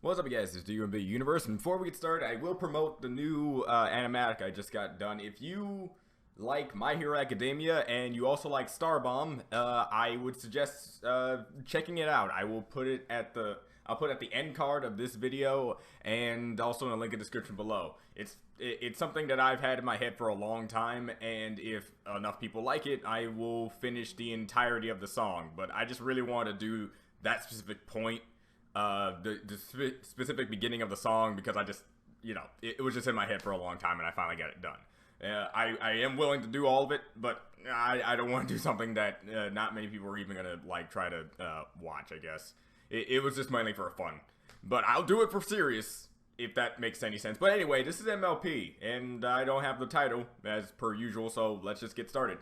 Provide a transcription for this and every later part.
What's up, guys? It's DUMB Universe, and before we get started, I will promote the new animatic I just got done. If you like My Hero Academia and you also like Starbomb, I would suggest checking it out. I will put it at the end card of this video and also in the link in the description below. It's something that I've had in my head for a long time, and if enough people like it, I will finish the entirety of the song. But I just really want to do that specific point. The specific beginning of the song, because I just, it was just in my head for a long time and I finally got it done. I am willing to do all of it, but I don't want to do something that not many people are even gonna try to watch. I guess it was just mainly for fun, but I'll do it for serious if that makes any sense. But anyway, this is MLP and I don't have the title as per usual, so let's just get started.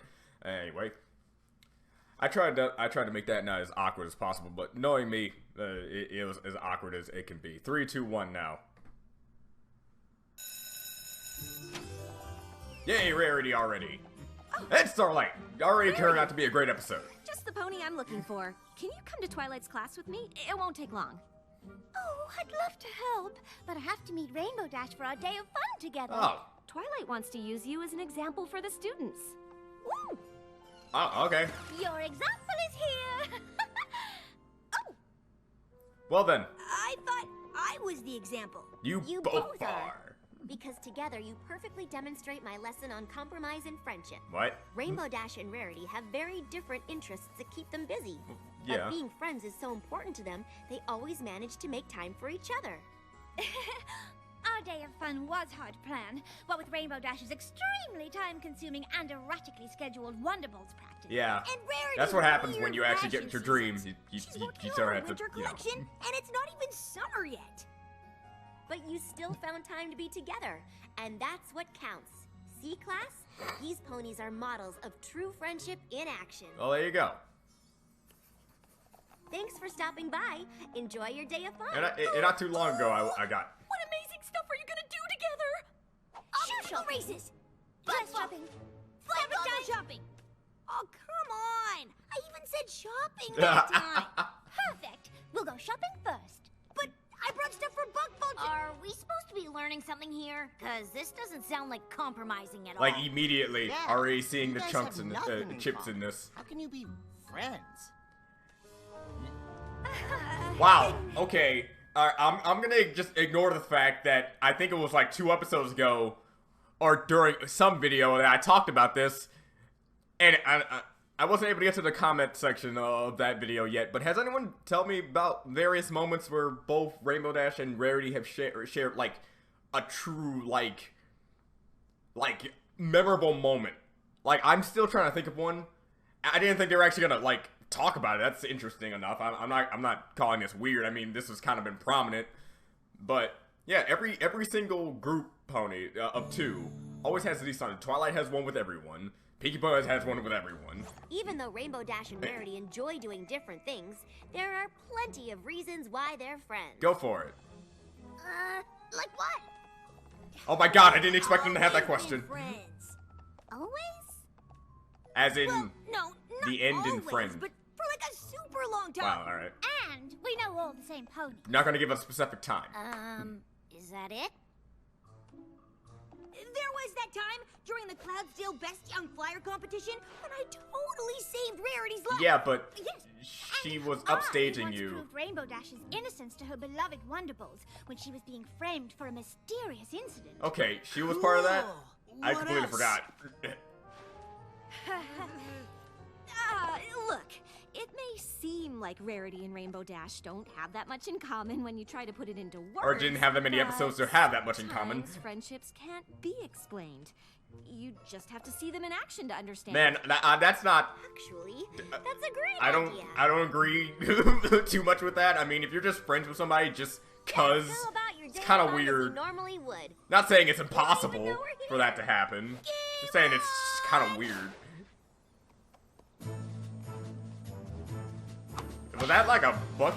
Anyway, I tried to make that not as awkward as possible, but knowing me, it was as awkward as it can be. 3, 2, 1 now. Yay, Rarity already. And Starlight already turned out to be a great episode. Just the pony I'm looking for. Can you come to Twilight's class with me? It won't take long. Oh, I'd love to help, but I have to meet Rainbow Dash for our day of fun together. Oh. Twilight wants to use you as an example for the students. Ooh. Oh, okay. Your example is here. Oh, Well then, I thought I was the example. you both are. Because together you perfectly demonstrate my lesson on compromise and friendship. What? Rainbow Dash and Rarity have very different interests that keep them busy. Yeah. But being friends is so important to them, they always manage to make time for each other. Our day of fun was hard to plan, what with Rainbow Dash's extremely time-consuming and erratically scheduled Wonderbolts practice. Yeah. And Rarity, That's what happens when weird you actually get fashion your dream. seasons. You She's working start on have her to, winter collection, and it's not even summer yet. But you still found time to be together, and that's what counts. See, class? These ponies are models of true friendship in action. Well, there you go. Thanks for stopping by. Enjoy your day of fun. And not too long ago, I got. What amazing stuff are you gonna do together? Obstacle races. Dress shopping. Flag Everyday shopping. Oh, come on. I even said shopping that time. Perfect. We'll go shopping first. But I brought stuff for Bug Bulge. Are we supposed to be learning something here? Cause this doesn't sound like compromising at all. Like immediately, Yeah, already seeing you the guys chunks have and nothing in chips in common. this. How can you be friends? Wow. Okay. I'm gonna just ignore the fact that I think it was like 2 episodes ago, or during some video that I talked about this, and I wasn't able to get to the comment section of that video yet. But has anyone tell me about various moments where both Rainbow Dash and Rarity have shared like a true like memorable moment? Like, I'm still trying to think of one. I didn't think they were actually gonna talk about it. That's interesting enough. I'm not calling this weird. I mean, this has kind of been prominent, but yeah, every single group pony of 2 always has these on. Twilight has one with everyone. Pinkie Pie has one with everyone. Even though Rainbow Dash and Rarity enjoy doing different things, there are plenty of reasons why they're friends. Go for it. Like what? Oh my god, I didn't expect them to have that question. Friends. Always? As in, Well, no, not the end in always, friend. but for like a super long time. Wow, alright. And we know all the same pony. Not gonna give a specific time. Is that it? There was that time during the Cloudsdale Best Young Flyer competition when I totally saved Rarity's life. Yeah, but Yes. she was I upstaging once you. proved Rainbow Dash's innocence to her beloved Wonderbolts when she was being framed for a mysterious incident. Okay, she was part of that? Cool. I What completely else? forgot. Look, it may seem like Rarity and Rainbow Dash don't have that much in common when you try to put it into words. Or didn't have that many episodes to have that much in common. Sometimes friendships can't be explained. You just have to see them in action to understand. Man, that's not. Actually, that's a great I don't. idea. I don't agree too much with that. I mean, if you're just friends with somebody just cause, Go about your day it's kind of of fun as you weird. normally would. Not saying it's even impossible know we're for that to happen. Just saying it's kind of weird. Was that like a book?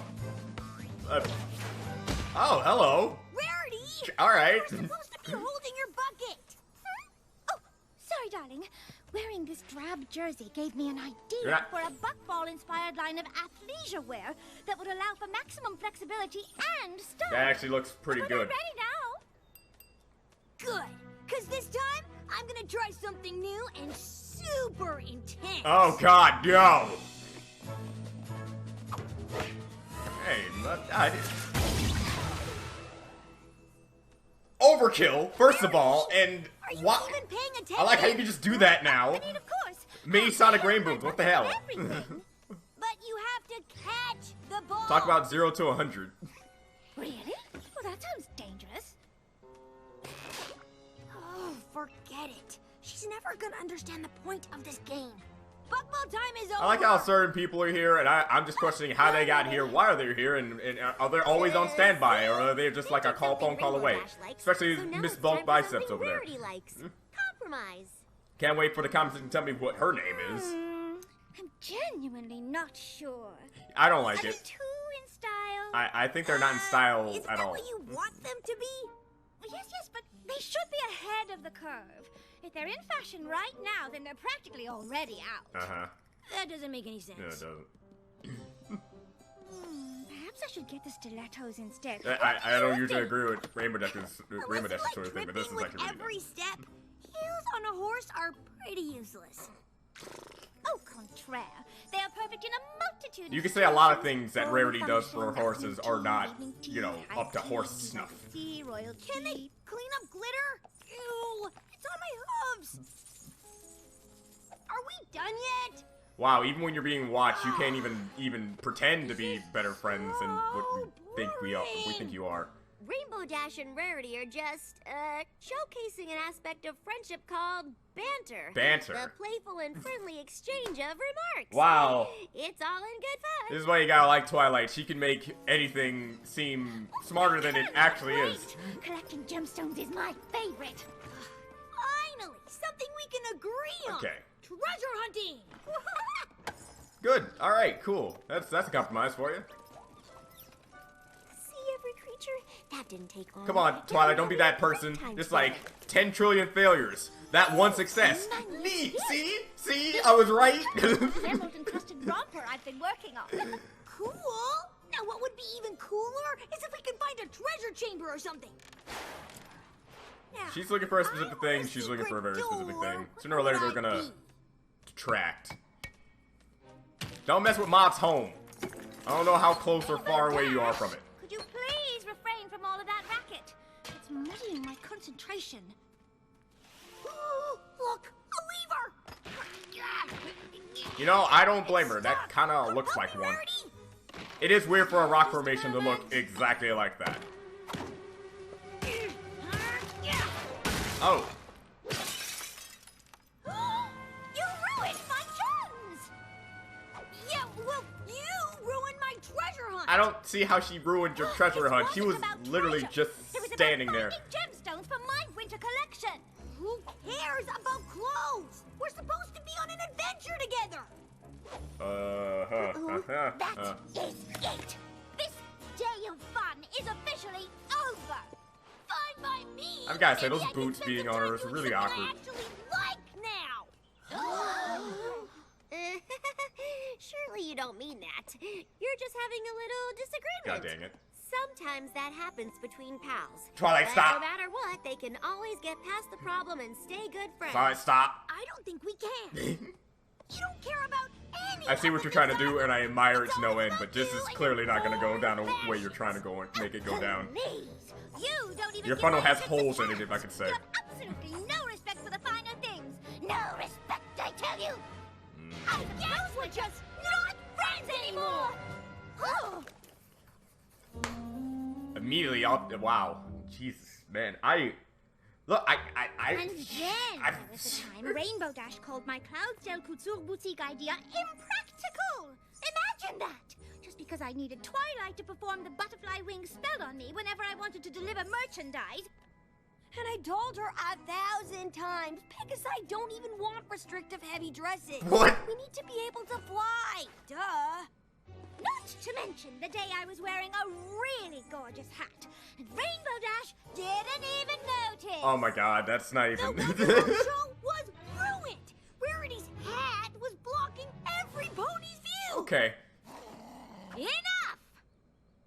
Oh, hello. Rarity! All right. You're supposed to be holding your bucket. Oh, sorry, darling. Wearing this drab jersey gave me an idea Yeah. for a buckball-inspired line of athleisure wear that would allow for maximum flexibility and style. That actually looks pretty But good. I'm ready now. Good, because this time, I'm gonna try something new and super intense. Oh god, no! Hey, overkill, first of all, and Are you what? even paying attention? I like how you can just do that now. I mean, of course. Mini Sonic Rainbows, what the hell? Everything. But you have to catch the ball. Talk about 0 to 100. Really? Well, that sounds dangerous. Oh, forget it. She's never gonna understand the point of this game. Buckball time is over. I like how certain people are here, and I'm just questioning how they got here, why are they here, and are they always on standby, or are they just like a phone call away? Especially Miss Bulk Biceps over there. Rarity likes. Compromise. Can't wait for the comments to tell me what her name is. I'm genuinely not sure. I don't like Are they it. too in style? I think they're not in style Isn't at that all. what you want them to be? Yes, but they should be ahead of the curve. If they're in fashion right now, then they're practically already out. Uh-huh. That doesn't make any sense. No, it doesn't. Perhaps I should get the stilettos instead. I don't usually agree with Rainbow Dash's Unless you sort of thing, but this is tripping actually with really every good. step. Heels on a horse are pretty useless. Au contraire, they are perfect in a multitude. You of can say a lot of situations. things that Form, Rarity does for function, horses are afternoon not, tea, evening tea, you know, high up to tea, horse tea, snuff. tea, royal Can they tea. clean up glitter? Ew, it's on my hooves. Are we done yet? Wow, even when you're being watched, you can't even pretend to be better friends than what we think we think you are. Rainbow Dash and Rarity are just, showcasing an aspect of friendship called banter. Banter. The playful and friendly exchange of remarks. Wow. It's all in good fun. This is why you gotta like Twilight. She can make anything seem smarter than it actually is. Collecting gemstones is my favorite. Finally, something we can agree on. Okay. Treasure hunting. Good. All right. Cool. That's a compromise for you. See every creature? That didn't take long. Come on, Twilight. Don't be that person. Just like 10 trillion failures. That one success. Neat. See, I was right. Emerald encrusted romper I've been working on. Cool. Now, what would be even cooler is if we could find a treasure chamber or something. Now, She's looking for a specific I want thing. She's looking for a very secret specific door. thing. Sooner or later, What they're would I gonna be? detract. Don't mess with Mob's home. I don't know how close or far away you are from it. Could you please refrain from all of that racket? It's muddying my concentration. Look, a lever. You know, I don't blame her. That kind of looks like one. It is weird for a rock formation to look exactly like that. Oh. You ruined my gems! Yeah, well, you ruined my treasure hunt! I don't see how she ruined your treasure This hunt. She was wasn't about literally treasure. just It was standing about there. finding gemstones for my winter collection. Who cares about clothes? We're supposed to be on an adventure together! That is it. This day of fun is officially over. Fine by me! I've gotta say, Maybe those I can boots spend being some on her time is doing really something awkward. I actually like now! Surely you don't mean that. You're just having a little disagreement. God dang it. Sometimes that happens between pals. Twilight, But stop. no matter what, they can always get past the problem and stay good friends. Twilight, stop. I don't think we can. You don't care about any I see what of you're it trying to except- do, and I admire it It's to no all end, about but this you is and clearly your not going to go old down the way fashion. you're trying to go and make it go down. Please, you don't even Your give funnel my has tips a holes in it, chance. if I could say. You have absolutely no respect for the finer things. No respect, I tell you. I guess we're just not friends anymore. Oh. Immediately, wow. Jesus, man. Look, And then, I- there was a time Rainbow Dash called my Cloudsdale Couture Boutique idea impractical. Imagine that! Just because I needed Twilight to perform the butterfly wing spell on me whenever I wanted to deliver merchandise. And I told her 1,000 times, pick a side, don't even want restrictive heavy dresses. What? We need to be able to fly. Duh. Not to mention the day I was wearing a really gorgeous hat. And Rainbow Dash didn't even notice. Oh my god, that's not The even... Wonderful show was ruined. Okay. Enough!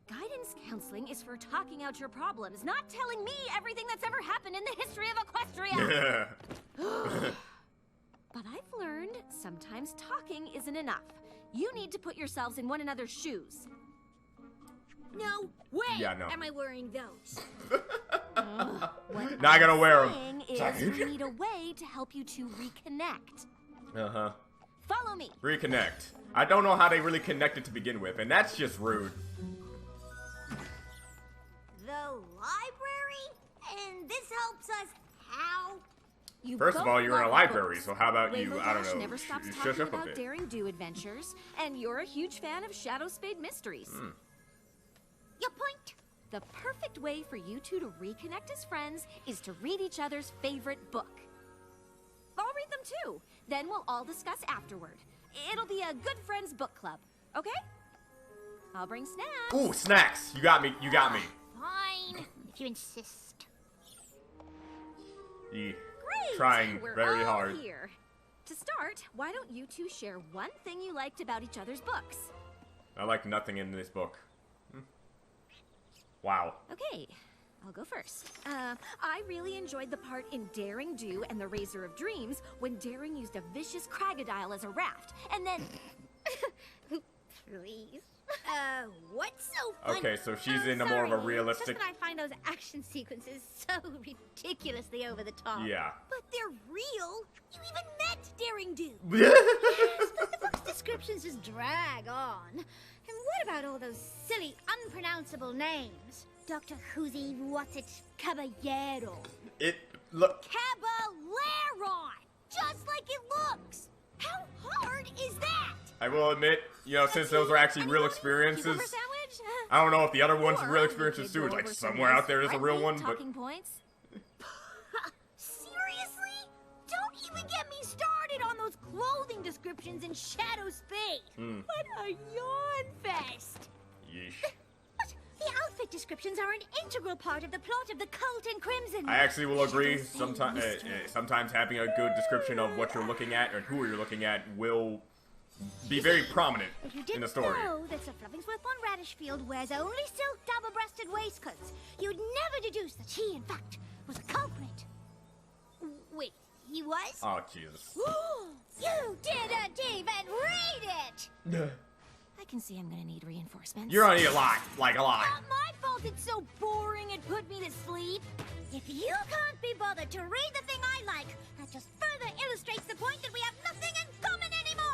Guidance counseling is for talking out your problems, not telling me everything that's ever happened in the history of Equestria. But I've learned sometimes talking isn't enough. You need to put yourselves in one another's shoes. No way Yeah, no. am I wearing those. What Not gonna wear 'em. saying is we need a way to help you to reconnect. Uh-huh. Follow me. Reconnect. I don't know how they really connected to begin with, and that's just rude. The library? And this helps us how? You First of both all, you're in a love library, books. so how about Rainbow you, I don't Dash know, never stops shut talking up a about bit. daring do adventures, and you're a huge fan of Shadow Spade mysteries. Your point? The perfect way for you two to reconnect as friends is to read each other's favorite book. I'll read them too. Then we'll all discuss afterward. It'll be a good friends book club, okay? I'll bring snacks. Ooh, snacks! You got me, you got me. Fine, if you insist. You Great! trying We're very all hard. here. To start, why don't you two share one thing you liked about each other's books? I like nothing in this book. Wow. Okay, I'll go first. I really enjoyed the part in Daring Do and the Razor of Dreams when Daring used a vicious crocodile as a raft, and then... Please. What's so funny? Okay, so she's in a more of a realistic... Just that I find those action sequences so ridiculously over the top. Yeah. But they're real. You even met Daring Do. But the book's descriptions just drag on. And what about all those silly, unpronounceable names? Dr. Whoosy, what's it, Caballero. Look... Caballeron! Just like it looks. How hard is that? I will admit, you know, since those are actually real experiences, Cucumber sandwich? I don't know if the other one's Or real we experiences could too. go It's like over some somewhere out nice there there's a real friendly one, but... talking points. Seriously? Don't even get me started on those clothing descriptions in Shadow Spade. What a yawn fest. Yeesh. But the outfit descriptions are an integral part of the plot of the Cult in Crimson. I actually will agree, sometimes having a good description of what you're looking at and who you're looking at will be very prominent If you in didn't the story. know that Sir Fluffingsworth von Radishfield wears only silk double-breasted waistcoats, you'd never deduce that he, in fact, was a culprit. Wait, he was? Oh, Jesus. You didn't even read it! I can see I'm gonna need reinforcements. You're gonna need a lot, like a lot. Not my fault it's so boring it put me to sleep. If you can't be bothered to read the thing I like, that just further illustrates the point that we have nothing in common anymore!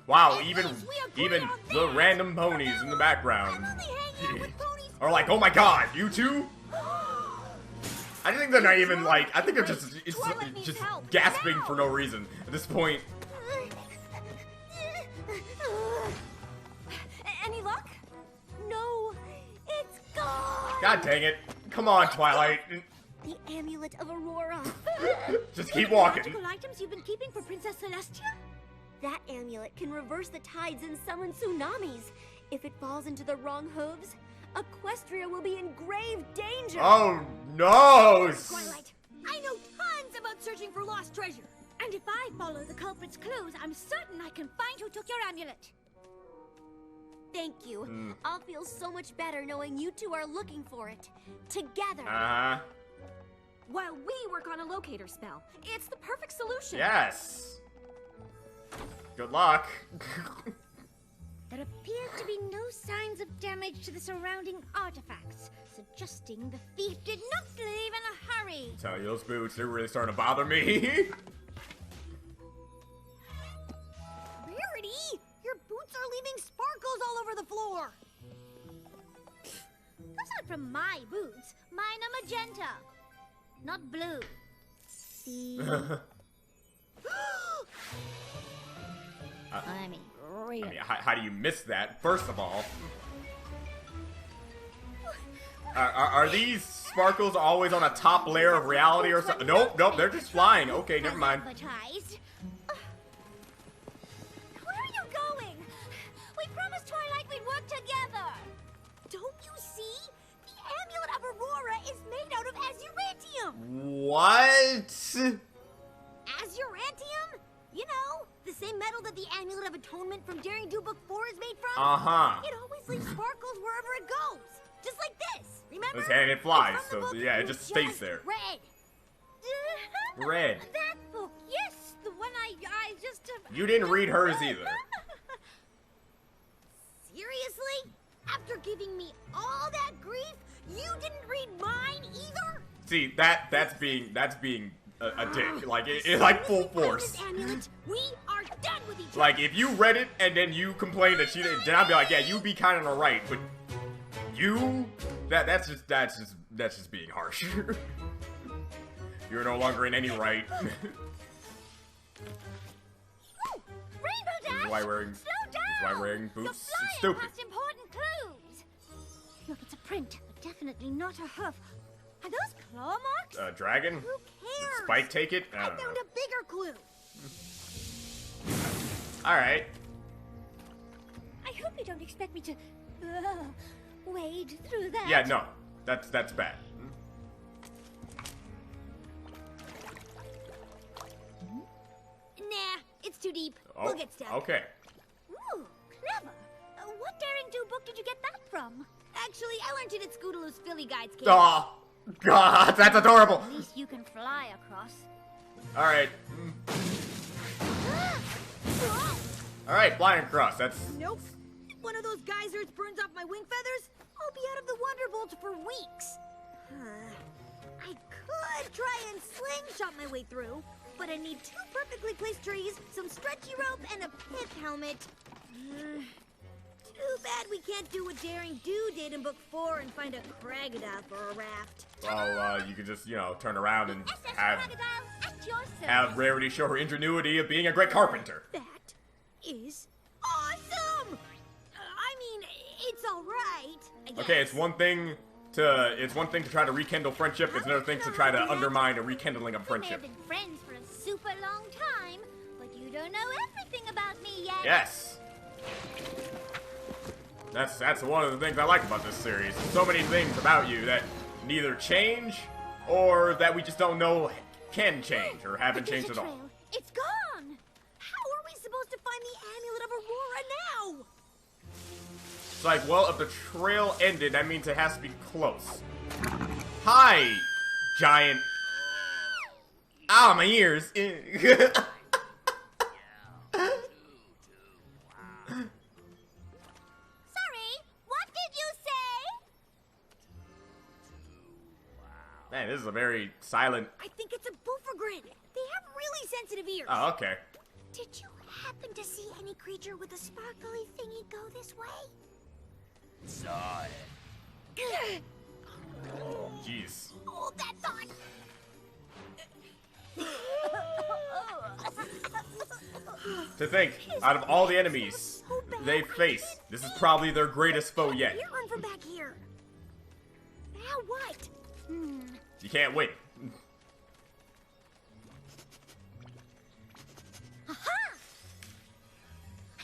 Wow, At even least we agree even on the that. random ponies in the background I'm only hanging out with ponies. are like, oh my god, you two? I think they're not even like, I think they're just Twilight needs just help. gasping Now. for no reason at this point. Any luck? No, it's gone. God dang it. Come on, Twilight. The amulet of Aurora. Just keep walking. Magical items you've been keeping for Princess Celestia? That amulet can reverse the tides and summon tsunamis. If it falls into the wrong hooves, Equestria will be in grave danger. Oh no! Twilight, I know tons about searching for lost treasure. And if I follow the culprit's clues, I'm certain I can find who took your amulet. Thank you. I'll feel so much better knowing you two are looking for it. Together. Uh-huh. While we work on a locator spell. It's the perfect solution. Yes. Good luck. There appear to be no signs of damage to the surrounding artifacts, suggesting the thief did not leave in a hurry. Tell you, those boots, they're really starting to bother me. Rarity, your boots are leaving sparkles all over the floor. Those aren't from my boots. Mine are magenta, not blue. See? I mean, really. I mean, how do you miss that, first of all? Are these sparkles always on a top layer of reality or something? Nope, nope, they're just flying. Okay, never mind. Advertised. Where are you going? We promised Twilight we'd work together. Don't you see? The amulet of Aurora is made out of azurantium. What? Azurantium? You know, the same metal that the Amulet of Atonement from Daring Do Book 4 is made from? Uh-huh. It always leaves sparkles wherever it goes. Just like this. Remember? And it flies, It's from the so book yeah, it you just stays there. Read. Red. That book, yes, the one I just... You didn't read hers either. Seriously? After giving me all that grief, you didn't read mine either? See, that's being a dick. Like it's like full force. This amulet, we are done with each other. Like if you read it and then you complain that she didn't, then I'd be like, yeah, you'd be kind of right, but you, that's just being harsh. You're no longer in any right. Rainbow Dash! This is why wearing, Slow down! why wearing boots You're is flying stupid. past important clues. Look, it's a print, but definitely not a hoof. Are those claw marks? Dragon? Who cares? Spike take it? I found a bigger clue. Alright. I hope you don't expect me to wade through that. Yeah, no. That's bad. Nah, it's too deep. Oh, We'll get stuck. okay. Ooh, clever. What Daring Do book did you get that from? Actually, I learned it at Scootaloo's Philly Guides cave. Oh, God, that's adorable. At least you can fly across. Alright. Alright, flying across. That's... Nope. If one of those geysers burns off my wing feathers, I'll be out of the Wonderbolt for weeks. I could try and slingshot my way through, but I need 2 perfectly placed trees, some stretchy rope, and a pith helmet. Too bad we can't do what Daring Do did in Book 4 and find a crocodile for a raft. Well, you could just, you know, turn around and SS have Crocodile at your service. Rarity show her ingenuity of being a great carpenter. That is awesome! I mean, it's alright, I guess. Okay, it's one thing to try to rekindle friendship. It's another thing to try to undermine a rekindling of We may have friendship. been friends for a super long time, but you don't know everything about me yet. Yes. That's one of the things I like about this series. So many things about you that neither change or that we just don't know can change or haven't changed at all. Trail. It's gone. How are we supposed to find the Amulet of Aurora now? It's like, well, if the trail ended, that means it has to be close. Hi, giant. Ow, my ears. Sorry, what did you say? Man, this is a very silent. I think it's a buffergrid. They have really sensitive ears. Oh, okay. Did you happen to see any creature with a sparkly thingy go this way? Saw it. Jeez. Hold that thought. To think, out of all the enemies they face, this is probably their greatest foe yet. Can't run from back here. Now what? You can't win. I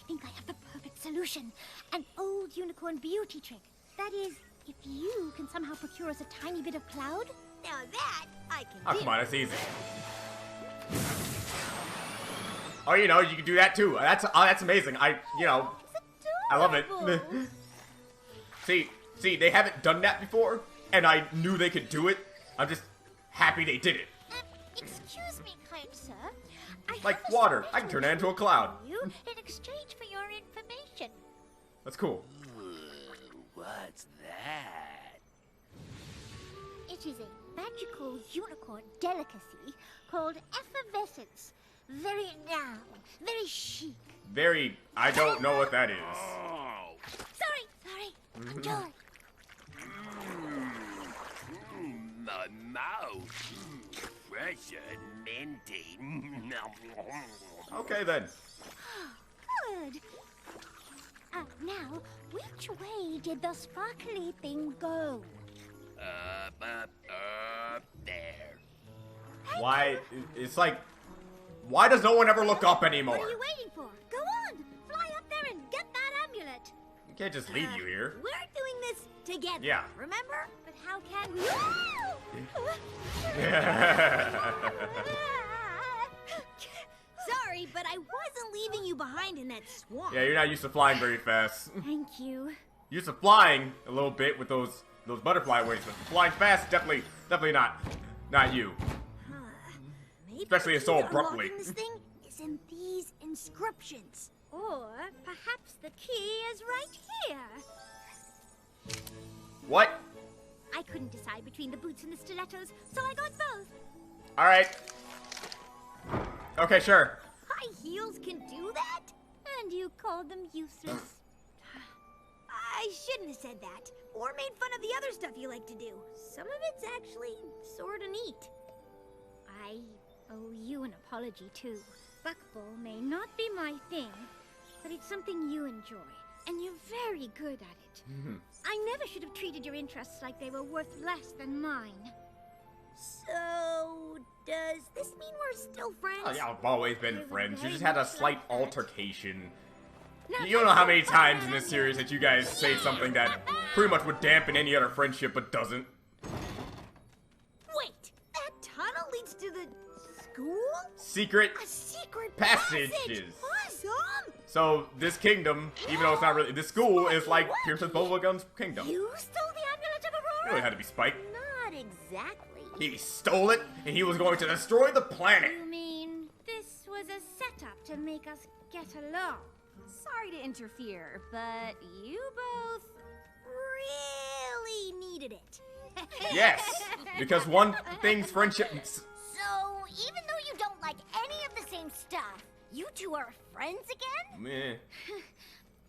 think I have the perfect solution. An old unicorn beauty trick. That is, if you can somehow procure us a tiny bit of cloud. Now that I can Oh, do. come on, it's easy. Oh, you know, you can do that too. That's amazing. I love it. Adorable. See, they haven't done that before, and I knew they could do it. I'm just happy they did it. Excuse me, kind sir. I Like have a water, I special can turn that into a cloud. for you in exchange for your information. That's cool. What's that? It is a magical unicorn delicacy called effervescence. Very now, very chic. Very, I don't know what that is. Oh. Sorry. Enjoy. My mouth. Fresh and minty. Okay then. Good. Now, which way did the sparkly thing go? Up there. Why? It's like, why does no one ever look up anymore? What are you waiting for? Go on, fly up there and get that amulet. You can't just leave you here. We're doing this together. Yeah. Remember? But how can we? Sorry. sorry, but I wasn't leaving you behind in that swamp. Yeah, you're not used to flying very fast. Thank you. Used to flying a little bit with those butterfly wings, but flying fast, definitely not you. Maybe Especially the so key to abruptly. unlocking this thing is in these inscriptions. Or perhaps the key is right here. What? I couldn't decide between the boots and the stilettos, so I got both. All right. Okay, sure. High heels can do that? And you called them useless. I shouldn't have said that, or made fun of the other stuff you like to do. Some of it's actually sorta neat. I owe you an apology, too. Buckball may not be my thing, but it's something you enjoy, and you're very good at it. I never should have treated your interests like they were worth less than mine. So, does this mean we're still friends? Oh, yeah, I've always been It was friends. You very just had a much slight like that. altercation. Now, You don't know how many times in this series that you guys say something that pretty much would dampen any other friendship, but doesn't. Wait, that tunnel leads to the school? Secret A secret passages. Awesome! So this kingdom, even though it's not really, this school is like Princess Bubblegum's kingdom. You stole the amulet of It Aurora? really had to be Spike. Not exactly. He stole it, and he was going to destroy the planet. You mean this was a setup to make us get along? Sorry to interfere, but you both... Really needed it. Yes, because one thing's friendship. So, even though you don't like any of the same stuff, you two are friends again? Meh.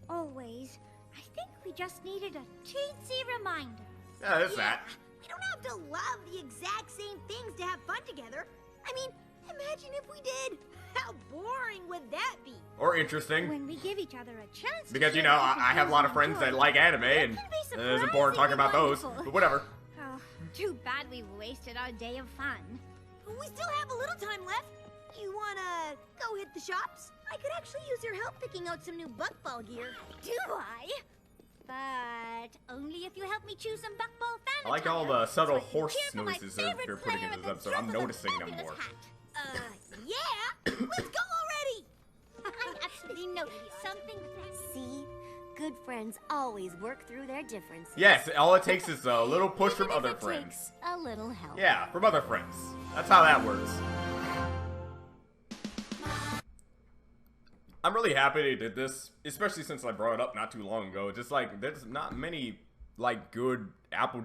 Always. I think we just needed a teensy reminder. Yeah, that's that. We don't have to love the exact same things to have fun together. I mean, imagine if we did. How boring would that be? Or interesting. When we give each other a chance to Because, you share know, what we I have a lot of both friends that enjoy. like anime, and can be it's important talking about those. surprisingly But whatever. Oh, too bad we wasted our day of fun. We still have a little time left. You wanna go hit the shops? I could actually use your help picking out some new buckball gear. Do I? But only if you help me choose some buckball fan I like all attire, the subtle so I can horse cheer for my noises favorite they're putting player into at this the episode. I'm drop of a noticing them fabulous more. hat. Yeah. Let's go already. I actually know something. See? Good friends always work through their differences. Yes, all it takes is a little push from Even if other it friends. takes a little help. Yeah, from other friends. That's how that works. I'm really happy they did this, especially since I brought it up not too long ago. Just like, there's not many, like, good Rainbow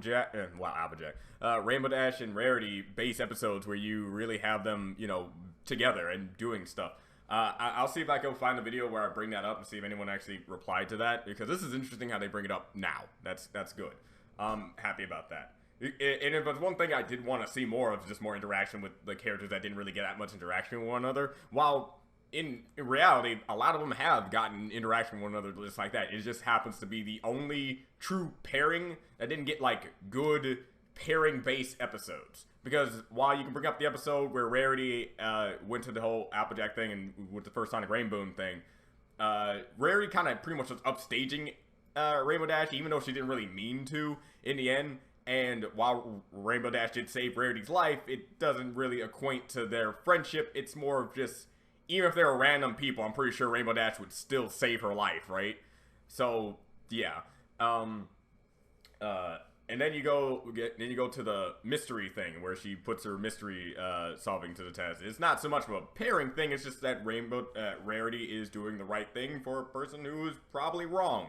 Dash and Rarity base episodes where you really have them, you know, together and doing stuff. I'll see if I can find the video where I bring that up and see if anyone actually replied to that, because this is interesting how they bring it up now. That's good. I'm happy about that. And if there's one thing I did want to see more of, just more interaction with the characters that didn't really get that much interaction with one another, while in reality, a lot of them have gotten interaction with one another just like that. It just happens to be the only true pairing that didn't get, like, good pairing-based episodes. Because while you can bring up the episode where Rarity went to the whole Applejack thing and with the first Sonic Rainbow thing, Rarity kind of pretty much was upstaging Rainbow Dash, even though she didn't really mean to in the end. And while Rainbow Dash did save Rarity's life, it doesn't really equate to their friendship. It's more of just, even if they were random people, I'm pretty sure Rainbow Dash would still save her life, right? So, yeah. And then you go to the mystery thing where she puts her mystery solving to the test. It's not so much of a pairing thing. It's just that Rarity is doing the right thing for a person who is probably wrong,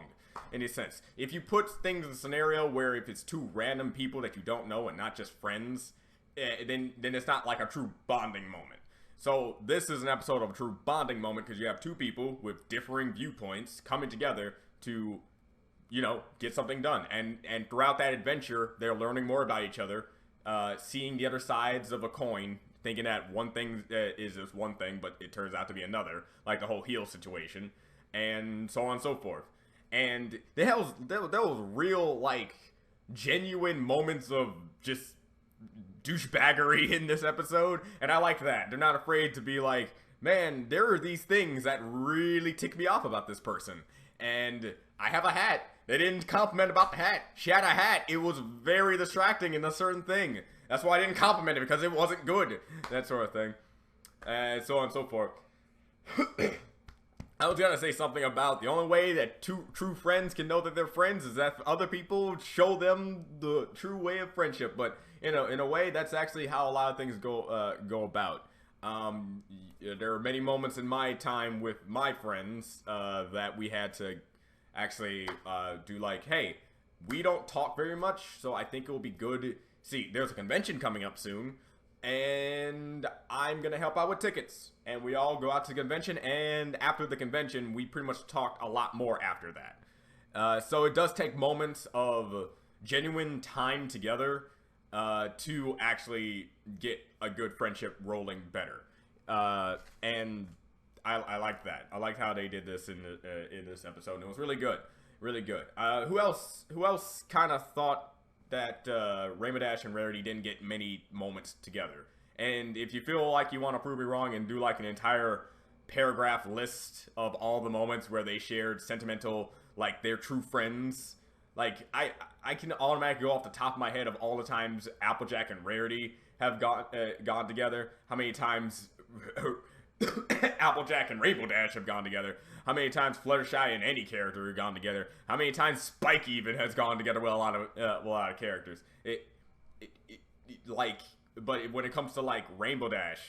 in a sense. If you put things in a scenario where if it's two random people that you don't know and not just friends, then it's not like a true bonding moment. So this is an episode of a true bonding moment because you have two people with differing viewpoints coming together to, you know, get something done. And throughout that adventure, they're learning more about each other, seeing the other sides of a coin, thinking that one thing is just one thing, but it turns out to be another, like the whole heel situation, and so on and so forth. And there was real, like, genuine moments of just douchebaggery in this episode, and I like that. They're not afraid to be like, man, there are these things that really tick me off about this person. And I have a hat. They didn't compliment about the hat. She had a hat. It was very distracting in a certain thing. That's why I didn't compliment it, because it wasn't good. That sort of thing. And so on and so forth. I was gonna say something about the only way that two true friends can know that they're friends is that other people show them the true way of friendship. But in a way, that's actually how a lot of things go about. There are many moments in my time with my friends that we had to actually do like, hey, we don't talk very much, so I think it will be good. See, there's a convention coming up soon, and I'm gonna help out with tickets. And we all go out to the convention, and after the convention, we pretty much talked a lot more after that. So it does take moments of genuine time together to actually get a good friendship rolling better. And I like that. I liked how they did this in this episode, and it was really good. Really good. Who else kind of thought that Rainbow Dash and Rarity didn't get many moments together? And if you feel like you want to prove me wrong and do like an entire paragraph list of all the moments where they shared sentimental, like they're true friends, like I can automatically go off the top of my head of all the times Applejack and Rarity have gone together. How many times Applejack and Rainbow Dash have gone together? How many times Fluttershy and any character have gone together? How many times Spike even has gone together with a lot of characters? But when it comes to like Rainbow Dash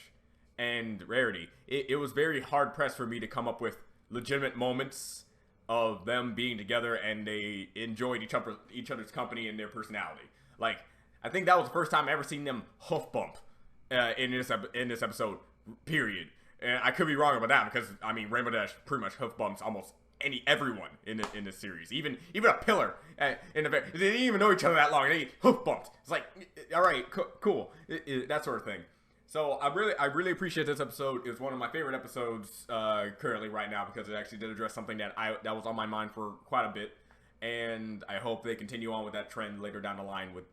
and Rarity, it was very hard pressed for me to come up with legitimate moments of them being together and they enjoyed each other's company and their personality. Like, I think that was the first time I ever seen them hoof bump in this episode. Period. And I could be wrong about that because I mean Rainbow Dash pretty much hoof bumps almost everyone in this series. Even a pillar they didn't even know each other that long. They hoof bumped. It's like, all right, cool, that sort of thing. So I really appreciate this episode. It's one of my favorite episodes currently right now because it actually did address something that was on my mind for quite a bit, and I hope they continue on with that trend later down the line with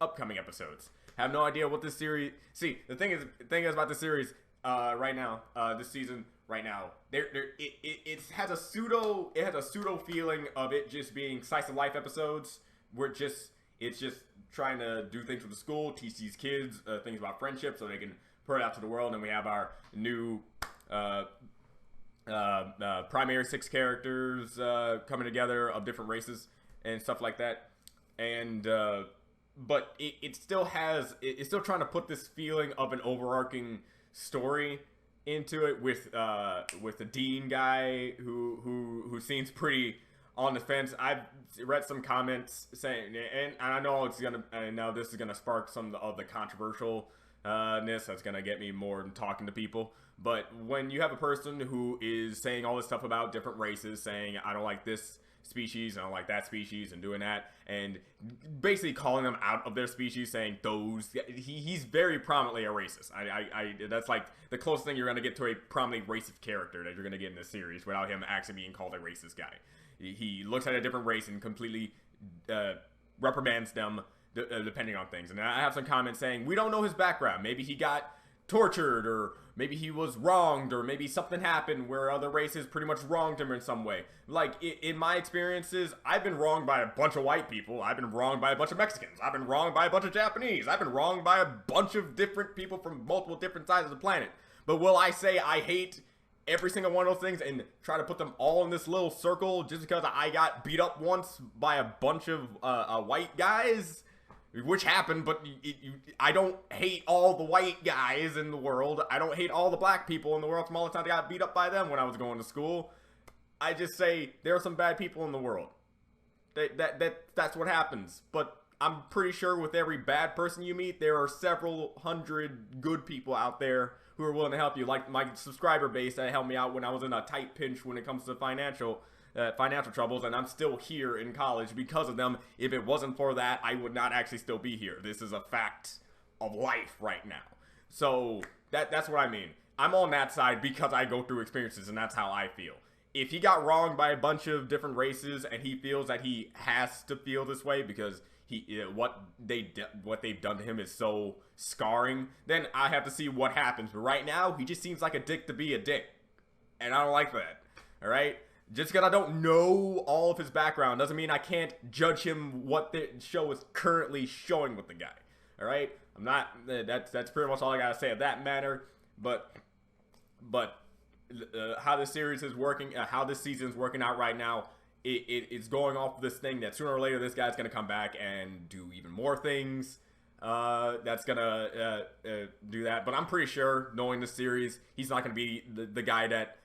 upcoming episodes. Have no idea what this series. See, the thing is about this series right now, this season right now, it has a pseudo feeling of it just being slice of life episodes where it's just trying to do things with the school, teach these kids things about friendship so they can put it out to the world. And we have our new primary 6 characters coming together of different races and stuff like that. And but it's still trying to put this feeling of an overarching story into it with the Dean guy who seems pretty on the fence. I've read some comments saying, and I know this is gonna spark some of the controversialness that's gonna get me more talking to people. But when you have a person who is saying all this stuff about different races, saying I don't like this species, I don't like that species, and doing that, and basically calling them out of their species, saying he's very prominently a racist. That's like the closest thing you're gonna get to a prominently racist character that you're gonna get in this series without him actually being called a racist guy. He looks at a different race and completely reprimands them depending on things. And I have some comments saying we don't know his background. Maybe he got tortured, or maybe he was wronged, or maybe something happened where other races pretty much wronged him in some way. Like, in my experiences, I've been wronged by a bunch of white people. I've been wronged by a bunch of Mexicans. I've been wronged by a bunch of Japanese. I've been wronged by a bunch of different people from multiple different sides of the planet. But will I say I hate every single one of those things and try to put them all in this little circle just because I got beat up once by a bunch of white guys? Which happened, but I don't hate all the white guys in the world. I don't hate all the black people in the world from all the time I got beat up by them when I was going to school. I just say there are some bad people in the world. That's what happens. But I'm pretty sure with every bad person you meet, there are several hundred good people out there who are willing to help you. Like my subscriber base that helped me out when I was in a tight pinch when it comes to financial troubles, and I'm still here in college because of them. If it wasn't for that, I would not actually still be here. This is a fact of life right now. So that's what I mean. I'm on that side because I go through experiences, and that's how I feel. If he got wronged by a bunch of different races and he feels that he has to feel this way because what they've done to him is so scarring, then I have to see what happens. But right now, he just seems like a dick to be a dick, and I don't like that. All right. Just because I don't know all of his background doesn't mean I can't judge him what the show is currently showing with the guy. All right, I'm not. That's pretty much all I gotta say of that matter. But how this series is working, how this season's working out right now, it's going off of this thing that sooner or later this guy's gonna come back and do even more things. That's gonna do that. But I'm pretty sure, knowing the series, he's not gonna be the guy that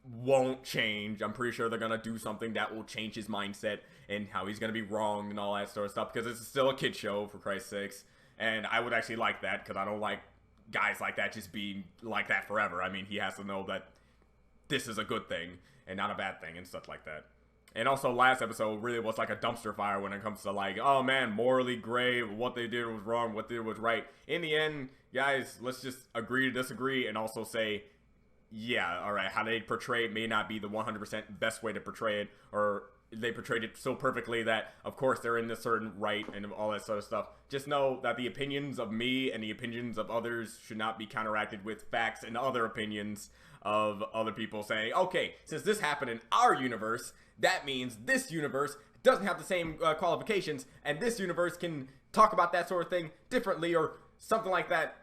won't change. I'm pretty sure they're gonna do something that will change his mindset and how he's gonna be wrong and all that sort of stuff, because it's still a kid show, for Christ's sakes. And I would actually like that, because I don't like guys like that just being like that forever. I mean, he has to know that this is a good thing and not a bad thing and stuff like that. And also, last episode really was like a dumpster fire when it comes to like, oh man, morally gray, what they did was wrong, what they did was right. In the end, guys, let's just agree to disagree, and also say, yeah, alright, how they portray it may not be the 100% best way to portray it, or they portrayed it so perfectly that, of course, they're in this certain right and all that sort of stuff. Just know that the opinions of me and the opinions of others should not be counteracted with facts and other opinions of other people saying, okay, since this happened in our universe, that means this universe doesn't have the same qualifications, and this universe can talk about that sort of thing differently, or something like that.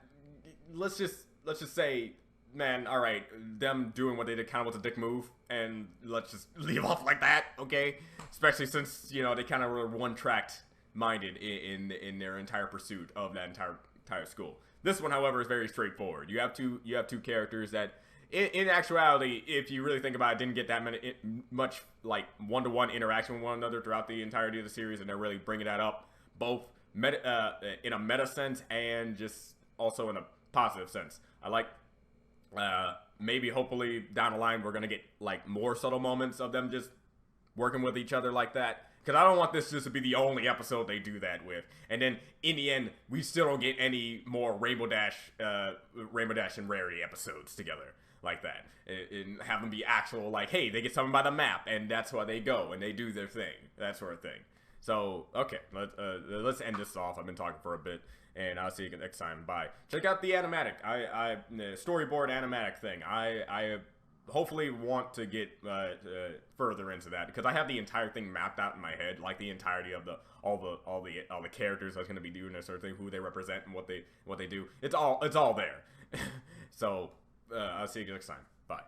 Let's just say, man, all right, them doing what they did kind of was a dick move, and let's just leave off like that, okay? Especially since, you know, they kind of were one-tracked minded in their entire pursuit of that entire school. This one, however, is very straightforward. You have two characters that, in actuality, if you really think about it, didn't get that much like one-to-one interaction with one another throughout the entirety of the series, and they're really bringing that up both in a meta sense and just also in a positive sense. I like, maybe hopefully down the line we're gonna get like more subtle moments of them just working with each other like that. Because I don't want this just to be the only episode they do that with. And then, in the end, we still don't get any more Rainbow Dash and Rarity episodes together like that. And have them be actual, like, hey, they get something by the map, and that's why they go, and they do their thing. That sort of thing. So, okay, let's end this off. I've been talking for a bit, and I'll see you next time. Bye. Check out the animatic. Storyboard animatic thing. I hopefully want to get further into that, because I have the entire thing mapped out in my head, like the entirety of all the characters I was going to be doing this sort of thing, who they represent and what they do. It's all there. So I'll see you next time. Bye.